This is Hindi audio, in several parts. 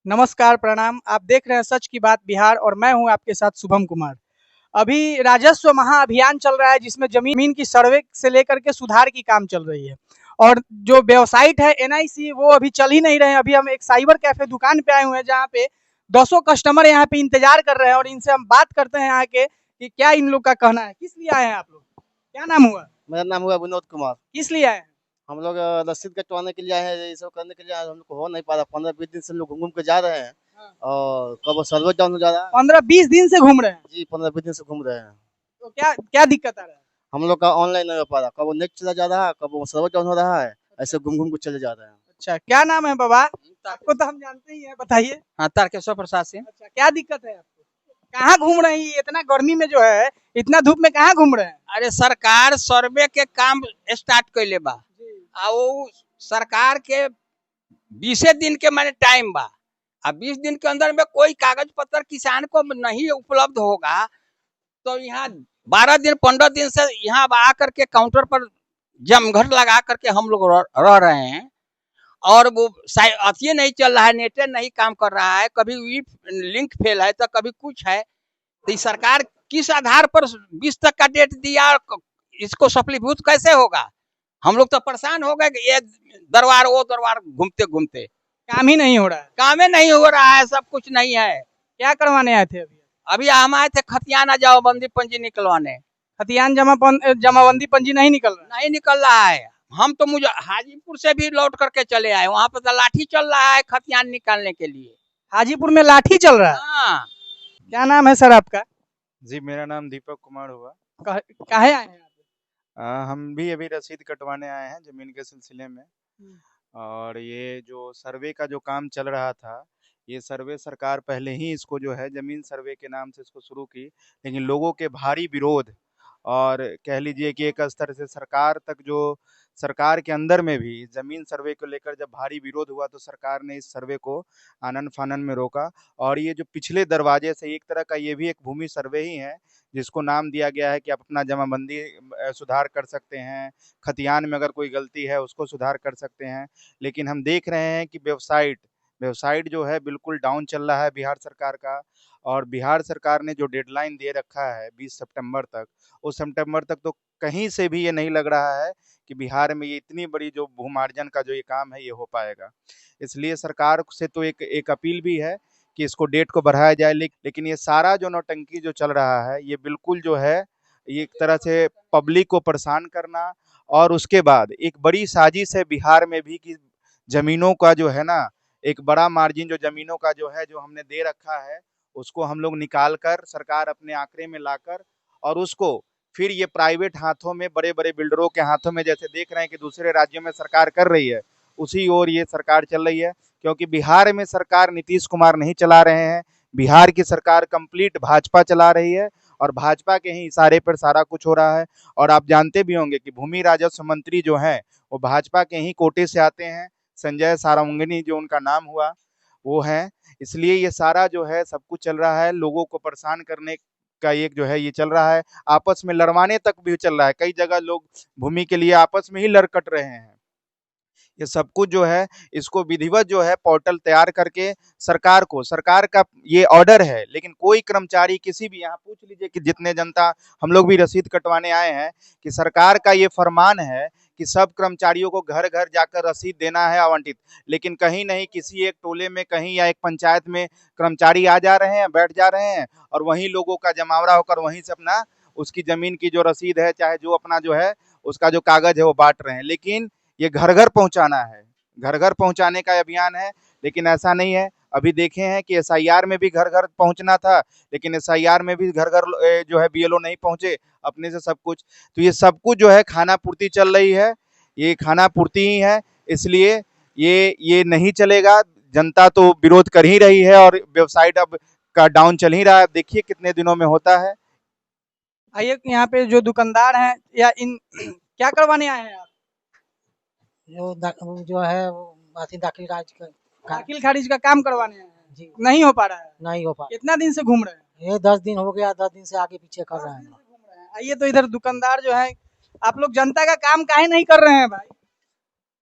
नमस्कार, प्रणाम। आप देख रहे हैं सच की बात बिहार और मैं हूं आपके साथ शुभम कुमार। अभी राजस्व महाअभियान चल रहा है जिसमें जमीन की सर्वे से लेकर के सुधार की काम चल रही है। और जो वेबसाइट है एनआईसी वो अभी चल ही नहीं रहे हैं। अभी हम एक साइबर कैफे दुकान पे आए हुए हैं जहाँ पे 200 कस्टमर यहाँ पे इंतजार कर रहे हैं और इनसे हम बात करते हैं यहाँ के कि क्या इन लोग का कहना है। किस लिए आए हैं आप लोग? क्या नाम हुआ? मेरा नाम हुआ विनोद कुमार। किस लिए आए हैं? हम लोग रसीद कटवाने के लिए आए हैं, ये सब करने के लिए आए हैं। हम लोग को हो नहीं पा रहा, 15-20 दिन से हम लोग घूम घूम के जा रहे हैं हाँ। और कब सर्वर डाउन हो जा रहा है। 15-20 दिन से घूम रहे हैं। जी 15-20 दिन से घूम रहे हैं। तो क्या क्या दिक्कत आ रहा है? हम लोग का ऑनलाइन नहीं हो पा रहा, कब वो नेट चला जा रहा है, कब वो सर्वर डाउन हो रहा है, ऐसे घूम घूम के चले जा रहे हैं। अच्छा, क्या नाम है बाबा? आपको तो हम जानते ही हैं, बताइए। हाँ, तारकेश्वर प्रसाद सिंह। अच्छा, क्या दिक्कत है आपको? कहाँ घूम रहे हैं? ये इतना गर्मी में जो है, इतना धूप में कहाँ घूम रहे हैं? अरे सरकार सर्वे के काम स्टार्ट कैले बा आ वो सरकार के 20 दिन के माने टाइम बा। अब 20 दिन के अंदर में कोई कागज पत्र किसान को नहीं उपलब्ध होगा तो यहाँ 12 दिन 15 दिन से यहाँ आ करके काउंटर पर जमघट लगा करके हम लोग रह रहे हैं। और वो अति नहीं चल रहा है, नेटे नहीं काम कर रहा है, कभी लिंक फेल है तो कभी कुछ है। तो सरकार किस आधार पर 20 तक का डेट दिया, इसको सफलीभूत कैसे होगा? हम लोग तो परेशान हो गए कि ये दरबार वो दरबार घूमते घूमते काम ही नहीं हो रहा है। काम ही नहीं हो रहा है, सब कुछ नहीं है। क्या करवाने आए थे अभी? अभी हम आए थे खतियाना जमाबंदी पंजी निकलवाने। खतियान जमाबंदी पंजी नहीं निकल रहा है। नहीं निकल रहा है। हम तो मुझे हाजीपुर से भी लौट करके चले आए, वहां पर तो लाठी चल रहा है खतियान निकालने के लिए। हाजीपुर में लाठी चल रहा है। हाँ। क्या नाम है सर आपका? जी मेरा नाम दीपक कुमार हुआ। काहे आए हैं? हम भी अभी रसीद कटवाने आए हैं जमीन के सिलसिले में। और ये जो सर्वे का जो काम चल रहा था, ये सर्वे सरकार पहले ही इसको जो है जमीन सर्वे के नाम से इसको शुरू की, लेकिन लोगों के भारी विरोध और कह लीजिए कि एक स्तर से सरकार तक जो सरकार के अंदर में भी जमीन सर्वे को लेकर जब भारी विरोध हुआ तो सरकार ने इस सर्वे को आनन फानन में रोका। और ये जो पिछले दरवाजे से एक तरह का ये भी एक भूमि सर्वे ही है, जिसको नाम दिया गया है कि आप अपना जमाबंदी सुधार कर सकते हैं, खतियान में अगर कोई गलती है उसको सुधार कर सकते हैं। लेकिन हम देख रहे हैं कि वेबसाइट जो है बिल्कुल डाउन चल रहा है बिहार सरकार का। और बिहार सरकार ने जो डेडलाइन दे रखा है 20 सितंबर तक, उस सितंबर तक तो कहीं से भी ये नहीं लग रहा है कि बिहार में ये इतनी बड़ी जो भूमार्जन का जो ये काम है ये हो पाएगा। इसलिए सरकार से तो एक अपील भी है कि इसको डेट को बढ़ाया जाए। लेकिन ये सारा जो नौटंकी जो चल रहा है ये बिल्कुल जो है ये एक तरह से पब्लिक को परेशान करना। और उसके बाद एक बड़ी साजिश है बिहार में भी कि जमीनों का जो है ना, एक बड़ा मार्जिन जो जमीनों का जो है जो हमने दे रखा है उसको हम लोग निकाल कर सरकार अपने आंकड़े में लाकर और उसको फिर ये प्राइवेट हाथों में, बड़े बड़े बिल्डरों के हाथों में, जैसे देख रहे हैं कि दूसरे राज्यों में सरकार कर रही है उसी ओर ये सरकार चल रही है। क्योंकि बिहार में सरकार नीतीश कुमार नहीं चला रहे हैं, बिहार की सरकार कंप्लीट भाजपा चला रही है और भाजपा के ही इशारे पर सारा कुछ हो रहा है। और आप जानते भी होंगे कि भूमि राजस्व मंत्री जो हैं वो भाजपा के ही कोटे से आते हैं, संजय सारंगनी जो उनका नाम हुआ वो है। इसलिए ये सारा जो है सब कुछ चल रहा है, लोगों को परेशान करने का एक जो है ये चल रहा है, आपस में लड़वाने तक भी चल रहा है। कई जगह लोग भूमि के लिए आपस में ही लड़ कट रहे हैं। ये सब कुछ जो है इसको विधिवत जो है पोर्टल तैयार करके सरकार का ये ऑर्डर है। लेकिन कोई कर्मचारी किसी भी, यहाँ पूछ लीजिए कि जितने जनता हम लोग भी रसीद कटवाने आए हैं, कि सरकार का ये फरमान है कि सब कर्मचारियों को घर घर जाकर रसीद देना है आवंटित। लेकिन कहीं नहीं, किसी एक टोले में कहीं या एक पंचायत में कर्मचारी आ जा रहे हैं, बैठ जा रहे हैं और वहीं लोगों का जमावड़ा होकर वहीं से अपना उसकी जमीन की जो रसीद है, चाहे जो अपना जो है उसका जो कागज है वो बांट रहे हैं। लेकिन ये घर घर पहुंचाना है, घर घर पहुंचाने का अभियान है। लेकिन ऐसा नहीं है। अभी देखे हैं कि एसआईआर में भी घर घर पहुंचना था, लेकिन एसआईआर में भी घर घर जो है बीएलओ नहीं पहुंचे अपने से सब कुछ। तो ये सब कुछ जो है खाना पूर्ति चल रही है, ये खाना पूर्ति ही है। इसलिए ये नहीं चलेगा। जनता तो विरोध कर ही रही है और वेबसाइट अब का डाउन चल ही रहा है। देखिए कितने दिनों में होता है। आइए, यहाँ पे जो दुकानदार हैं या इन क्या करवाने आए हैं आप? जो है वो दाखिल दाखिल खारिज का काम करवाने आए हैं जी। नहीं हो पा रहा है। नहीं हो पा कितना दिन से घूम रहे हैं? ये 10 दिन हो गया, 10 दिन से आगे पीछे कर रहे हैं। आइए, तो इधर दुकानदार जो है, आप लोग जनता का काम काहे नहीं कर रहे हैं भाई?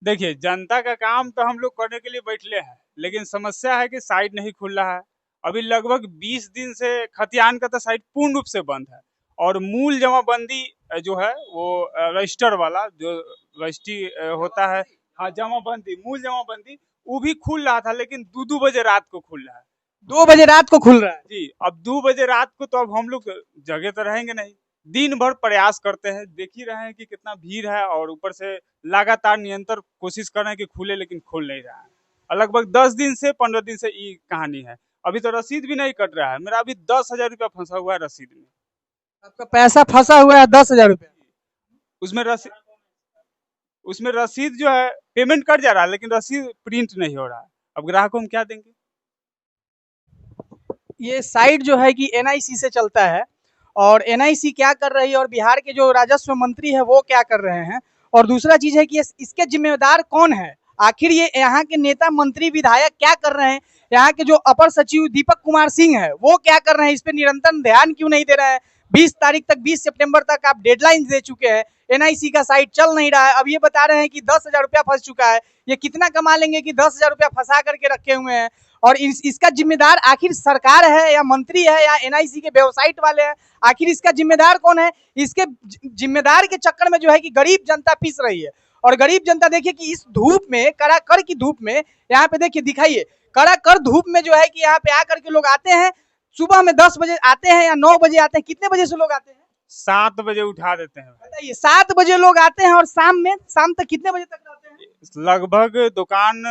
देखिए, जनता का काम तो हम लोग करने के लिए बैठले हैं, लेकिन समस्या है कि साइट नहीं खुल रहा है। अभी लगभग 20 दिन से खतियान का तो साइट पूर्ण रूप से बंद है और मूल जमाबंदी जो है वो रजिस्टर वाला जो रजिस्ट्री होता है, हाँ जमाबंदी, मूल जमाबंदी वो भी खुल रहा था, लेकिन 2 बजे रात को खुल रहा है। 2 बजे रात को खुल रहा है जी, अब 2 बजे रात को तो अब हम लोग जगह तो रहेंगे नहीं, दिन भर प्रयास करते हैं, देख ही रहे हैं कि कितना भीड़ है और ऊपर से लगातार निरंतर कोशिश कर रहे हैं कि खुले, लेकिन खुल नहीं रहा है। और लगभग 10 दिन से 15 दिन से ये कहानी है। अभी तो रसीद भी नहीं कट रहा है, मेरा अभी 10,000 रुपया फंसा हुआ है रसीद में। आपका पैसा फंसा हुआ है 10,000 रुपया। उसमें रसीद जो है पेमेंट कट जा रहा है, लेकिन रसीद प्रिंट नहीं हो रहा है। अब ग्राहक को हम क्या देंगे? ये साइट जो है कि एनआईसी से चलता है और एनआईसी क्या कर रही है और बिहार के जो राजस्व मंत्री है वो क्या कर रहे हैं, और दूसरा चीज है कि इसके जिम्मेदार कौन है, आखिर ये यहाँ के नेता मंत्री विधायक क्या कर रहे हैं, यहाँ के जो अपर सचिव दीपक कुमार सिंह है वो क्या कर रहे हैं, इस पे निरंतर ध्यान क्यों नहीं दे रहे हैं। 20 तारीख तक, 20 सितंबर तक आप डेडलाइन दे चुके हैं, एनआईसी का साइट चल नहीं रहा है। अब ये बता रहे हैं कि 10,000 रुपया फंस चुका है। ये कितना कमा लेंगे कि 10,000 रुपया फंसा करके रखे हुए हैं, और इसका जिम्मेदार आखिर सरकार है या मंत्री है या एनआईसी के वेबसाइट वाले हैं, आखिर इसका जिम्मेदार कौन है। इसके जिम्मेदार के चक्कर में जो है कि गरीब जनता पिस रही है, और गरीब जनता देखिए कि इस धूप में, कड़ाकड़ की धूप में, यहाँ पे देखिए दिखाइए, कड़ाकड़ धूप में जो है कि यहाँ पे आकर के लोग आते हैं, सुबह में 10 बजे आते हैं या 9 बजे आते हैं, कितने बजे से लोग आते हैं? 7 बजे उठा देते हैं। बताइए, 7 बजे लोग आते हैं और शाम तक कितने बजे तक रहते हैं? लगभग दुकान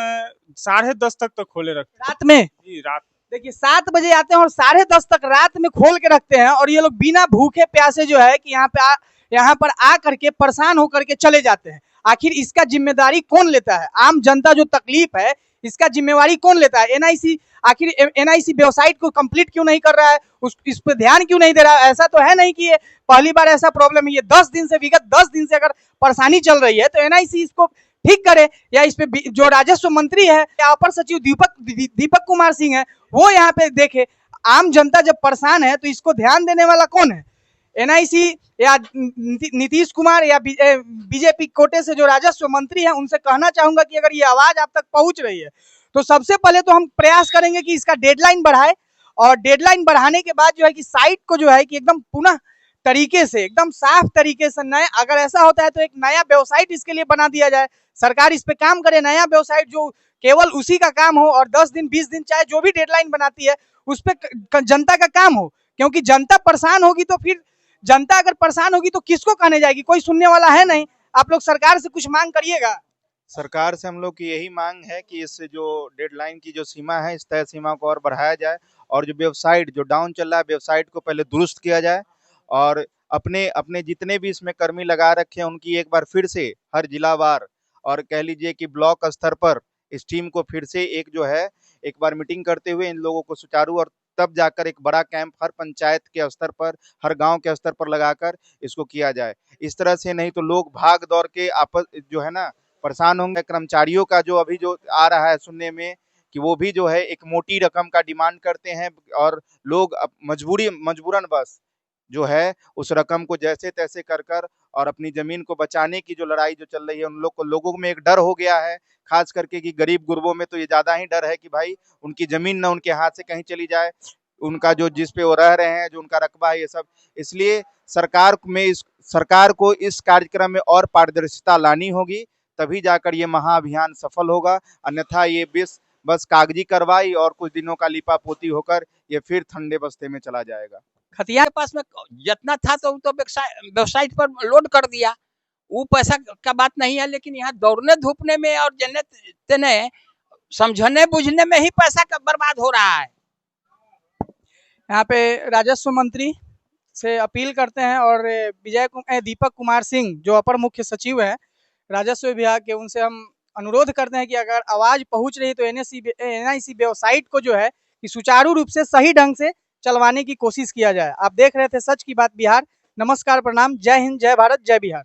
10:30 तक तो खोले रखते रात में। जी, रात। देखिए 7 बजे आते हैं और 10:30 तक रात में खोल के रखते हैं, और ये लोग बिना भूखे प्यासे जो है कि यहाँ पर आ करके परेशान होकर के चले जाते हैं। आखिर इसका जिम्मेदारी कौन लेता है? आम जनता जो तकलीफ है इसका जिम्मेवारी कौन लेता है? एनआईसी। आखिर एनआईसी वेबसाइट को कंप्लीट क्यों नहीं कर रहा है, इस पर ध्यान क्यों नहीं दे रहा है? ऐसा तो है नहीं कि ये पहली बार ऐसा प्रॉब्लम है, ये 10 दिन से, विगत 10 दिन से अगर परेशानी चल रही है तो एनआईसी इसको ठीक करे, या इस पे जो राजस्व मंत्री है या अपर सचिव दीपक कुमार सिंह है वो यहाँ पे देखे। आम जनता जब परेशान है तो इसको ध्यान देने वाला कौन है? एनआईसी या नीतीश कुमार या बीजेपी कोटे से जो राजस्व मंत्री है, उनसे कहना चाहूंगा कि अगर ये आवाज आप तक पहुंच रही है तो सबसे पहले तो हम प्रयास करेंगे कि इसका डेडलाइन बढ़ाए, और डेडलाइन बढ़ाने के बाद जो है कि साइट को जो है कि एकदम पुनः तरीके से, एकदम साफ तरीके से, नए, अगर ऐसा होता है तो एक नया वेबसाइट इसके लिए बना दिया जाए, सरकार इस पे काम करे, नया वेबसाइट जो केवल उसी का काम हो, और 10 दिन 20 दिन चाहे जो भी डेडलाइन बनाती है उस पे जनता का काम हो। क्योंकि जनता परेशान होगी तो फिर, जनता अगर परेशान होगी तो किसको कहने जाएगी? कोई सुनने वाला है नहीं। आप लोग सरकार से कुछ मांग करिएगा। सरकार से हम लोग की यही मांग है कि इस जो डेडलाइन की जो सीमा है, इस तय सीमा को और बढ़ाया जाए, और जो वेबसाइट जो डाउन चल रहा है, वेबसाइट को पहले दुरुस्त किया जाए, और अपने अपने जितने भी इसमें कर्मी लगा रखे हैं उनकी एक बार फिर से हर जिलावार, और कह लीजिए कि ब्लॉक स्तर पर इस टीम को फिर से एक बार मीटिंग करते हुए इन लोगों को सुचारू, और तब जाकर एक बड़ा कैंप हर पंचायत के स्तर पर, हर गांव के स्तर पर लगाकर इसको किया जाए। इस तरह से नहीं तो लोग भाग दौड़ के आपस जो है ना परेशान होंगे। कर्मचारियों का जो अभी जो आ रहा है सुनने में कि वो भी जो है एक मोटी रकम का डिमांड करते हैं, और लोग मजबूरन बस जो है उस रकम को जैसे तैसे कर और अपनी जमीन को बचाने की जो लड़ाई जो चल रही है, उन लोगों में एक डर हो गया है, खास करके कि गरीब गुरबों में तो ये ज्यादा ही डर है कि भाई उनकी जमीन ना उनके हाथ से कहीं चली जाए, उनका जो जिस पे वो रह रहे हैं, जो उनका रकबा है, ये सब। इसलिए सरकार को इस कार्यक्रम में और पारदर्शिता लानी होगी, तभी जाकर ये महाअभियान सफल होगा। अन्यथा ये बस कागजी कार्रवाई और कुछ दिनों का लिपापोती होकर ये फिर ठंडे बस्ते में चला जाएगा। खतिया के पास में जितना था तो वेबसाइट पर लोड कर दिया, वो पैसा का बात नहीं है, लेकिन यहाँ दौड़ने धूपने में और जने तेने समझने बुझने में ही पैसा का बर्बाद हो रहा है। यहाँ पे राजस्व मंत्री से अपील करते हैं, और दीपक कुमार सिंह जो अपर मुख्य सचिव है राजस्व विभाग के, उनसे हम अनुरोध करते हैं कि अगर आवाज पहुंच रही तो एनआईसी वेबसाइट को जो है कि सुचारू रूप से, सही ढंग से चलवाने की कोशिश किया जाए। आप देख रहे थे सच की बात बिहार। नमस्कार, प्रणाम, जय हिंद, जय भारत, जय बिहार।